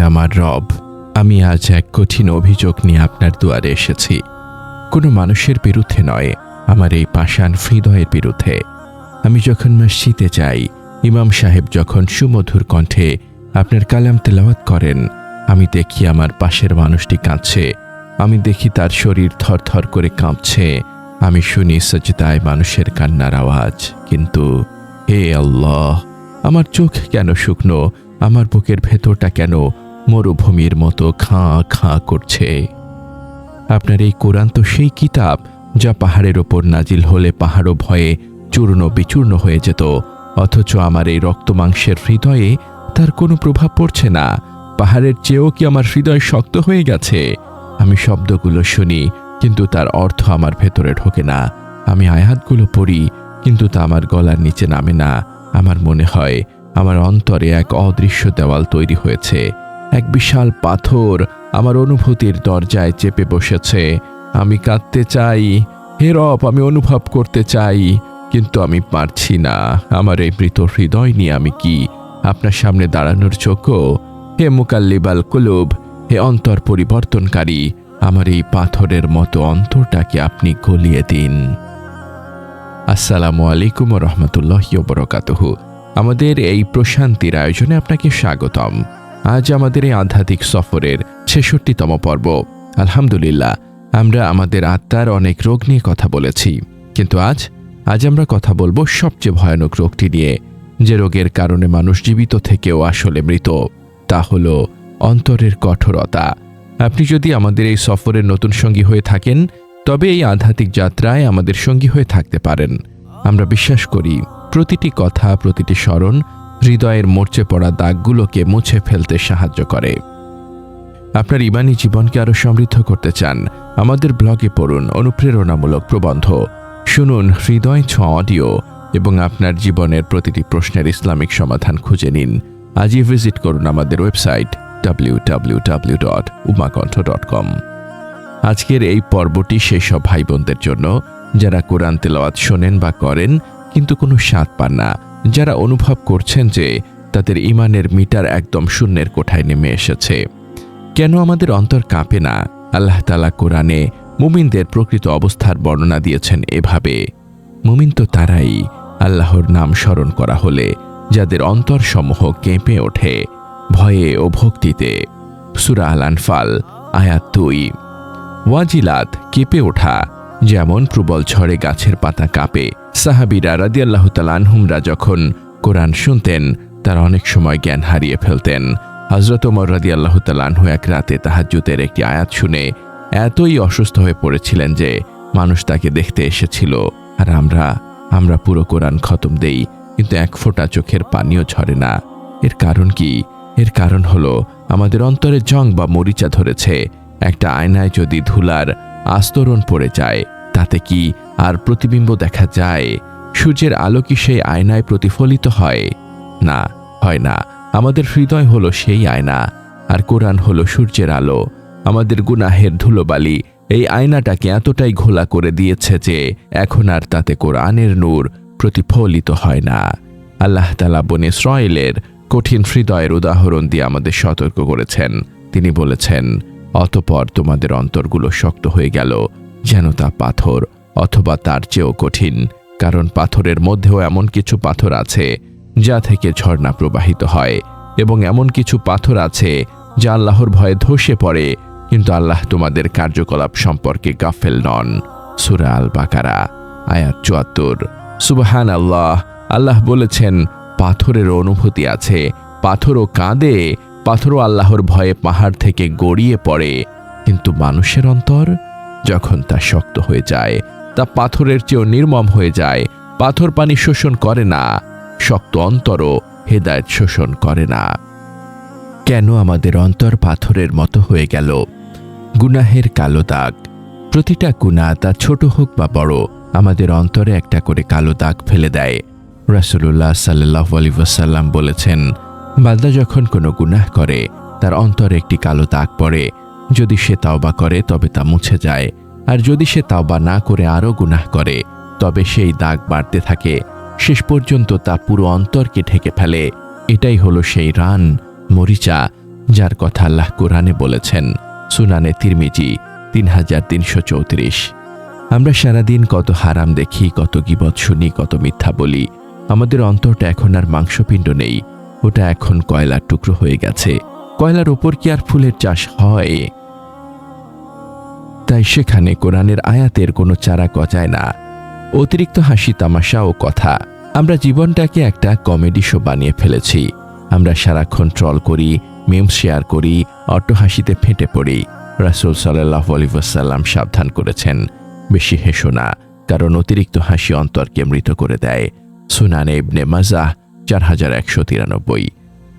আমার রব, আমি আজ এক কঠিন অভিযোগ নিয়ে আপনার দুয়ারে এসেছি। কোনো মানুষের বিরুদ্ধে নয়, আমার এই পাষাণ হৃদয়ের বিরুদ্ধে। আমি যখন মসজিদে যাই, ইমাম সাহেব যখন সুমধুর কণ্ঠে আপনার কালাম তেলাওয়াত করেন, আমি দেখি আমার পাশের মানুষটি কাঁদছে। আমি দেখি তার শরীর থরথর করে কাঁপছে। আমি শুনি সাজদায় মানুষের কান্নার আওয়াজ। কিন্তু হে আল্লাহ, আমার চোখ কেন শুকনো? আমার বুকের ভেতরটা কেন মরুভূমির মতো খাঁ খাঁ করছে? আপনার এই কোরআন তো সেই কিতাব যা পাহাড়ের ওপর নাজিল হলে পাহাড়ও ভয়ে চূর্ণ বিচূর্ণ হয়ে যেত, অথচ আমার এই রক্তমাংসের হৃদয়ে তার কোনো প্রভাব পড়ছে না। পাহাড়ের চেয়েও কি আমার হৃদয় শক্ত হয়ে গেছে? আমি শব্দগুলো শুনি, কিন্তু তার অর্থ আমার ভেতরে ঢোকে না। আমি আয়াতগুলো পড়ি, কিন্তু তা আমার গলার নিচে নামে না। আমার মনে হয় আমার অন্তরে এক অদৃশ্য দেওয়াল তৈরি হয়েছে। এক বিশাল পাথর আমার অনুভূতির দরজায় চেপে বসেছে। আমি কাঁদতে চাই, হে রব, আমি অনুভব করতে চাই, কিন্তু আমি পারছি না। আমার এই মৃত হৃদয় নিয়ে আমি কি আপনার সামনে দাঁড়ানোর যোগ্য? হে মুকাল্লিবাল কুলুব, হে অন্তর পরিবর্তনকারী, আমার এই পাথরের মতো অন্তরটাকে আপনি গলিয়ে দিন। আসসালামু আলাইকুম ওয়া রাহমাতুল্লাহি ওয়া বারাকাতুহু। আমাদের এই প্রশান্তির আয়োজনে আপনাকে স্বাগতম। আজ আমাদের এই আধ্যাত্মিক সফরের ৬৬তম পর্ব। আলহামদুলিল্লাহ, আমরা আমাদের আত্মার অনেক রোগ নিয়ে কথা বলেছি, কিন্তু আজ আমরা কথা বলবো সবচেয়ে ভয়ানক রোগটি নিয়ে, যে রোগের কারণে মানুষ জীবিত থেকেও আসলে মৃত। তা হলো অন্তরের কঠোরতা। আপনি যদি আমাদের এই সফরের নতুন সঙ্গী হয়ে থাকেন, তবে এই আধ্যাত্মিক যাত্রায় আমাদের সঙ্গী হয়ে থাকতে পারেন। আমরা বিশ্বাস করি প্রতিটি কথা, প্রতিটি স্মরণ হৃদয়ের মরচে পড়া দাগগুলোকে মুছে ফেলতে সাহায্য করে। আপনার ঈমানি জীবনকে আরও সমৃদ্ধ করতে চান? আমাদের ব্লগে পড়ুন অনুপ্রেরণামূলক প্রবন্ধ, শুনুন হৃদয় ছোঁয়া অডিও এবং আপনার জীবনের প্রতিটি প্রশ্নের ইসলামিক সমাধান খুঁজে নিন। আজই ভিজিট করুন আমাদের ওয়েবসাইট www.umakontho.com। আজকের এই পর্বটি সেই সব ভাই বোনদের জন্য যারা কোরআন তেলাওয়াত শোনেন বা করেন, কিন্তু কোনো স্বাদ পান না, যারা অনুভব করছেন যে তাদের ঈমানের মিটার একদম শূন্যের কোঠায় নেমে এসেছে। কেন আমাদের অন্তর কাঁপে না? আল্লাহ তাআলা কোরআনে মুমিনদের প্রকৃত অবস্থার বর্ণনা দিয়েছেন এভাবে: মুমিন তো তারাই, আল্লাহর নাম স্মরণ করা হলে যাদের অন্তরসমূহ কেঁপে ওঠে ভয়ে ও ভক্তিতে। সূরা আল আনফাল আয়াত ২। ওয়াজিলাত, কেঁপে ওঠা, যেমন প্রবল ঝড়ে গাছের পাতা কাঁপে। সাহাবীরা রাদিয়াল্লাহু তাআলা আনহুমরা যখন কোরআন শুনতেন, তারা অনেক সময় জ্ঞান হারিয়ে ফেলতেন। হযরত ওমর রাদিয়াল্লাহু তাআলা আনহু এক রাতে তাহাজ্জুদের একটি আয়াত শুনে এতই অসুস্থ হয়ে পড়েছিলেন যে মানুষ তাকে দেখতে এসেছিল। আর আমরা পুরো কোরআন খতম দেই, কিন্তু এক ফোঁটা চোখের পানিও ঝরে না। এর কারণ কি? এর কারণ হলো আমাদের অন্তরে জং বা মরিচা ধরেছে। একটা আয়নায় যদি ধুলার আস্তরণ পড়ে যায়, তাতে কি আর প্রতিবিম্ব দেখা যায়? সূর্যের আলো কি সেই আয়নায় প্রতিফলিত হয়? না, হয় না। আমাদের হৃদয় হলো সেই আয়না, আর কোরআন হলো সূর্যের আলো। আমাদের গুনাহের ধুলোবালি এই আয়নাটাকে এতটাই ঘোলা করে দিয়েছে যে এখন আর তাতে কোরআনের নূর প্রতিফলিত হয় না। আল্লাহ তাআলা বনী ইসরাঈলের কঠিন হৃদয়ের উদাহরণ দিয়ে আমাদের সতর্ক করেছেন। তিনি বলেছেন, অতঃপর তোমাদের অন্তরগুলো শক্ত হয়ে গেল যেন তা পাথর, অথবা তার চেয়েও কঠিন। কারণ পাথরের মধ্যেও এমন কিছু পাথর আছে যা থেকে ঝর্ণা প্রবাহিত হয়, এবং এমন কিছু পাথর আছে যা আল্লাহর ভয়ে ধসে পড়ে, কিন্তু আল্লাহ তোমাদের কার্যকলাপ সম্পর্কে গাফেল নন। সূরা আল বাকারা আয়াত ৭৪। সুবহানাল্লাহ, আল্লাহ বলেছেন পাথরেরও অনুভূতি আছে, পাথরও কাঁদে, পাথরও আল্লাহর ভয়ে পাহাড় থেকে গড়িয়ে পড়ে। কিন্তু মানুষের অন্তর যখন তা শক্ত হয়ে যায়, তা পাথরের চেয়েও নির্মম হয়ে যায়। পাথর পানি শোষণ করে না, শক্ত অন্তরও হেদায়েত শোষণ করে না। কেন আমাদের অন্তর পাথরের মতো হয়ে গেল? গুনাহের কালো দাগ। প্রতিটা গুনাহ, তা ছোট হোক বা বড়, আমাদের অন্তরে একটা করে কালো দাগ ফেলে দেয়। রাসূলুল্লাহ সাল্লাল্লাহু আলাইহি ওয়াসাল্লাম বলেছেন, বান্দা যখন কোনো গুনাহ করে, তার অন্তরে একটি কালো দাগ পড়ে। যদি সে তাওবা করে তবে তা মুছে যায়, আর যদি সে তাওবা না করে আরও গুনাহ করে, তবে সেই দাগ বাড়তে থাকে। শেষ পর্যন্ত তা পুরো অন্তরকে ঢেকে ফেলে। এটাই হলো সেই রান, মরিচা, যার কথা আল্লাহ কোরআনে বলেছেন, সুনানে তিরমিজি 3334। আমরা সারাদিন কত হারাম দেখি, কত গীবত শুনি, কত মিথ্যা বলি। আমাদের অন্তরটা এখন আর মাংসপিণ্ড নেই, ওটা এখন কয়লার টুকরো হয়ে গেছে। কয়লার ওপর কি আর ফুলের চাষ হয়? তাই সেখানে কোরআনের আয়াতের কোনো চারা গজায় না। অতিরিক্ত হাসি তামাশা ও কথা। আমরা জীবনটাকে একটা কমেডি শো বানিয়ে ফেলেছি। আমরা সারাক্ষণ ট্রল করি, মিম শেয়ার করি, অট্টহাসিতে ফেটে পড়ি। রাসূল সাল্লাল্লাহু আলাইহি ওয়াসাল্লাম সাবধান করেছেন, বেশি হেসো না, কারণ অতিরিক্ত হাসি অন্তরকে মৃত করে দেয়। সুনানে ইবনে মাজাহ 4193।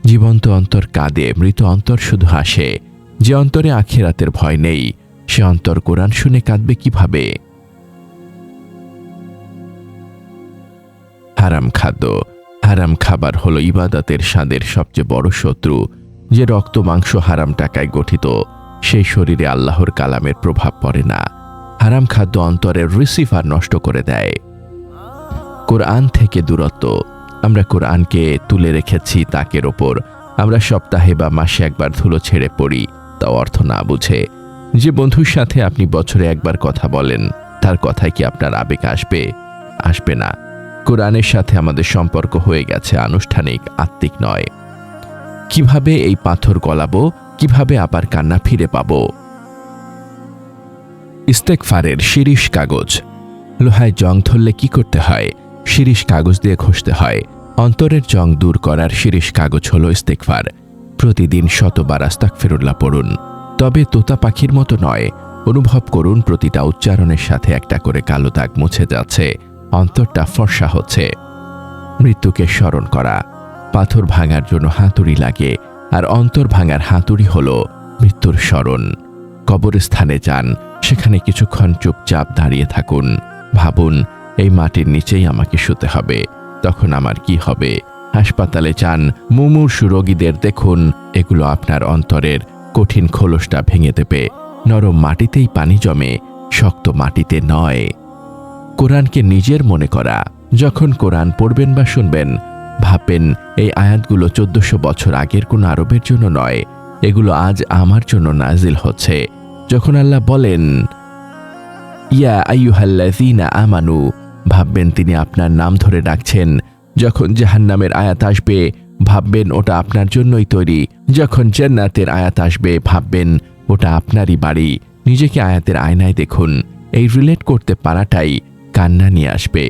জীবন্ত অন্তর কাঁদে, মৃত অন্তর শুধু হাসে। যে অন্তরে আখিরাতের ভয় নেই, সে অন্তর কোরআন শুনে কাঁদবে কিভাবে? হারাম খাদ্য। হারাম খাবার হলো ইবাদতের স্বাদের সবচেয়ে বড় শত্রু। যে রক্ত মাংস হারাম টাকায় গঠিত, সেই শরীরে আল্লাহর কালামের প্রভাব পড়ে না। হারাম খাদ্য অন্তরের রিসিভার নষ্ট করে দেয়। কোরআন থেকে দূরত্ব। আমরা কোরআনকে তুলে রেখেছি তাকের ওপর। আমরা সপ্তাহে বা মাসে একবার ধুলো ছেড়ে পড়ি, তাও অর্থ না বুঝে। যে বন্ধুর সাথে আপনি বছরে একবার কথা বলেন, তার কথায় কি আপনার আবেগ আসবে? আসবে না। কোরআনের সাথে আমাদের সম্পর্ক হয়ে গেছে আনুষ্ঠানিক, আত্মিক নয়। কিভাবে এই পাথর গলাবো? কিভাবে আবার কান্না ফিরে পাবো? ইস্তেগফারের শিরিষ কাগজ। লোহায় জং ধরলে কি করতে হয়? শিরিষ কাগজ দিয়ে ঘষতে হয়। অন্তরের জং দূর করার শিরিষ কাগজ হলো ইস্তেগফার। প্রতিদিন শতবার আস্তাগফিরুল্লাহ পড়ুন, তবে তোতা পাখির মতো নয়। অনুভব করুন প্রতিটা উচ্চারণের সাথে একটা করে কালো দাগ মুছে যাচ্ছে, অন্তরটা ফর্সা হচ্ছে। মৃত্যুকে স্মরণ করা। পাথর ভাঙার জন্য হাতুড়ি লাগে, আর অন্তর ভাঙার হাতুড়ি হলো মৃত্যুর স্মরণ। কবরস্থানে যান, সেখানে কিছুক্ষণ চুপচাপ দাঁড়িয়ে থাকুন। ভাবুন, এই মাটির নিচেই আমাকে শুতে হবে, তখন আমার কি হবে? হাসপাতালে যান, মুমূর্ষু রোগীদের দেখুন। এগুলো আপনার অন্তরের কঠিন খোলসটা ভেঙে দেবে। নরম মাটিতেই পানি জমে, শক্ত মাটিতে নয়। কোরআনকে নিজের মনে করা। যখন কোরআন পড়বেন বা শুনবেন, ভাববেন এই আয়াতগুলো 1400 বছর আগের কোন আরবের জন্য নয়, এগুলো আজ আমার জন্য নাজিল হচ্ছে। যখন আল্লাহ বলেন ইয়া আইয়ুহাল্লাযীনা আমানু, ভাববেন তিনি আপনার নাম ধরে ডাকছেন। যখন জাহান্নামের আয়াত আসবে, ভাববেন ওটা আপনার জন্যই তৈরি। যখন জান্নাতের আয়াত আসবে, ভাববেন ওটা আপনারই বাড়ি। নিজেকে আয়াতের আয়নায় দেখুন। এই রিলেট করতে পারাটাই কান্না নিয়ে আসবে।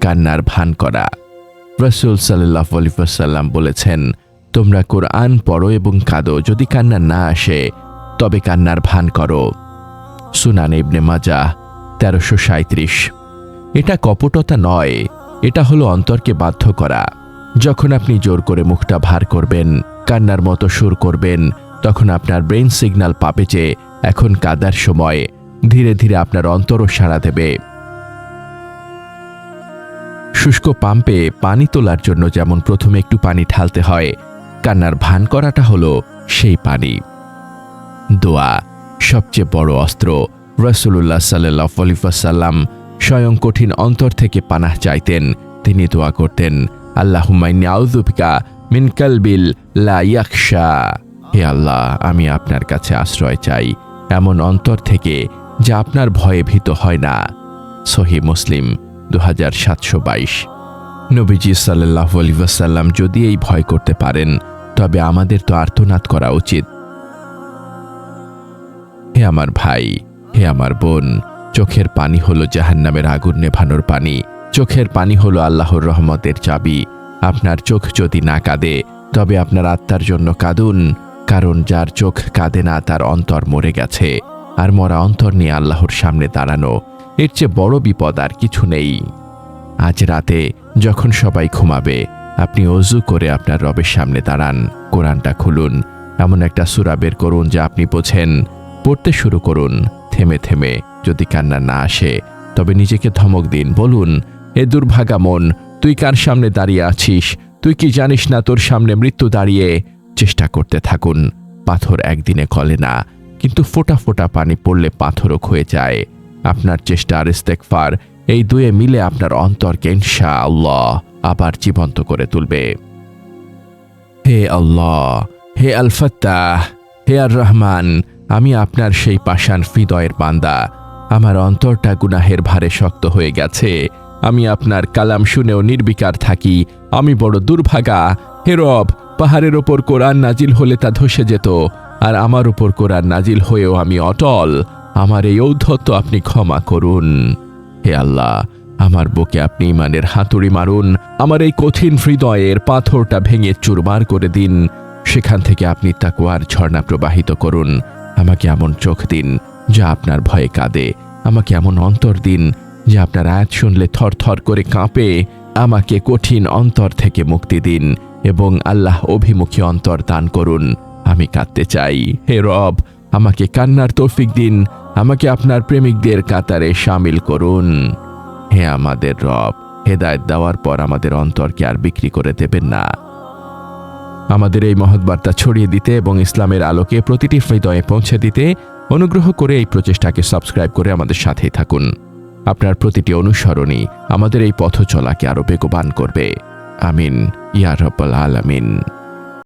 কান্নার ভান করা। রাসূল সাল্লাল্লাহু আলাইহি ওয়াসাল্লাম বলেছেন, তোমরা কোরআন পড়ো এবং কাঁদো, যদি কান্না না আসে তবে কান্নার ভান করো। সুনানে ইবনে মাজাহ 1337। এটা কপটতা নয়, এটা হলো অন্তরকে বাধ্য করা। যখন আপনি জোর করে মুখটা ভার করবেন, কান্নার মতো সুর করবেন, তখন আপনার ব্রেন সিগন্যাল পাবে যে এখন কাঁদার সময়। ধীরে ধীরে আপনার অন্তরও সাড়া দেবে। শুষ্ক পাম্পে পানি তোলার জন্য যেমন প্রথমে একটু পানি ঢালতে হয়, কান্নার ভান করাটা হলো সেই পানি। দোয়া সবচেয়ে বড় অস্ত্র। রাসূলুল্লাহ সাল্লাল্লাহু আলাইহি ওয়াসাল্লাম স্বয়ং কঠিন অন্তর থেকে পানাহ চাইতেন। তিনি দোয়া করতেন, আল্লাহুম্মা ইন্নী আউযু বিকা মিন কালবিল লা ইয়াখশা। হে আল্লাহ, আমি আপনার কাছে আশ্রয় চাই এমন অন্তর থেকে যা আপনার ভয়ে ভীত হয় না। সহিহ মুসলিম 2722। নবীজি সাল্লাল্লাহু আলাইহি ওয়াসাল্লাম যদি এই ভয় করতে পারেন, তবে আমাদের তো আর্তনাদ করা উচিত। হে আমার ভাই, হে আমার বোন, চোখের পানি হলো জাহান্নামের আগুন নেভানোর পানি। চোখের পানি হলো আল্লাহর রহমতের চাবি। আপনার চোখ যদি না কাঁদে, তবে আপনার আত্মার জন্য কাঁদুন, কারণ যার চোখ কাঁদে না তার অন্তর মরে গেছে। আর মরা অন্তর নিয়ে আল্লাহর সামনে দাঁড়ানো, এর চেয়ে বড় বিপদ আর কিছু নেই। আজ রাতে যখন সবাই ঘুমাবে, আপনি ওযু করে আপনার রবের সামনে দাঁড়ান, কোরআনটা খুলুন, এমন একটা সূরা বের করুন যা আপনি বোঝেন, পড়তে শুরু করুন থেমে থেমে। যদি কান্না না আসে, তবে নিজেকে ধমক দিন, বলুন, এ দুর্ভাগা মন, তুই কার সামনে দাঁড়িয়ে আছিস? তুই কি জানিস না তোর সামনে মৃত্যু দাঁড়িয়ে? চেষ্টা করতে থাকুন। পাথর একদিনে গলে না, কিন্তু ফোঁটা ফোঁটা পানি পড়লে পাথরও ক্ষয়ে যায়। আপনার চেষ্টা আর ইস্তেগফার, এই দুয়ে মিলে আপনার অন্তরকে ইনশাআল্লাহ আবার জীবন্ত করে তুলবে। হে আল্লাহ, হে আল ফাত্তাহ, হে আর রহমান, আমি আপনার সেই পাষাণ হৃদয়ের বান্দা। আমার অন্তরটা গুনাহের ভারে শক্ত হয়ে গেছে। আমি আপনার কালাম শুনেও নির্বিকার থাকি। আমি বড় দুর্ভাগা। হে রব, পাহাড়ের ওপর কোরআন নাজিল হলে তা ধসে যেত, আর আমার উপর কোরআন নাজিল হয়েও আমি অটল। আমার এই ঔদ্ধত্য আপনি ক্ষমা করুন। হে আল্লাহ, আমার বুকে আপনি ঈমানের হাতুড়ি মারুন। আমার এই কঠিন হৃদয়ের পাথরটা ভেঙে চুরমার করে দিন। সেখান থেকে আপনি তাকওয়ার ঝর্ণা প্রবাহিত করুন। আমাকে এমন চোখ দিন যা আপনার ভয়ে কাঁদে। আমাকে এমন অন্তর দিন যে আপনার আয়াত শুনলে থরথর করে কাঁপে। আমাকে কঠিন অন্তর থেকে মুক্তি দিন এবং আল্লাহ অভিমুখী অন্তর দান করুন। আমি কাঁদতে চাই। হে রব, আমাকে কান্নার তৌফিক দিন। আমাকে আপনার প্রেমিকদের কাতারে শামিল করুন। হে আমাদের রব, হেদায়েত দেওয়ার পর আমাদের অন্তরকে আর বিক্রি করে দেবেন না। আমাদের এই মহৎ বার্তা ছড়িয়ে দিতে এবং ইসলামের আলোকে প্রতিটি হৃদয়ে পৌঁছে দিতে অনুগ্রহ করে এই প্রচেষ্টাকে সাবস্ক্রাইব করে আমাদের সাথেই থাকুন। আপনার প্রতিটি অনুসরণই আমাদের এই পথ চলাকে আরো বেগবান করবে। আমিন ইয়া রাব্বাল আলামিন।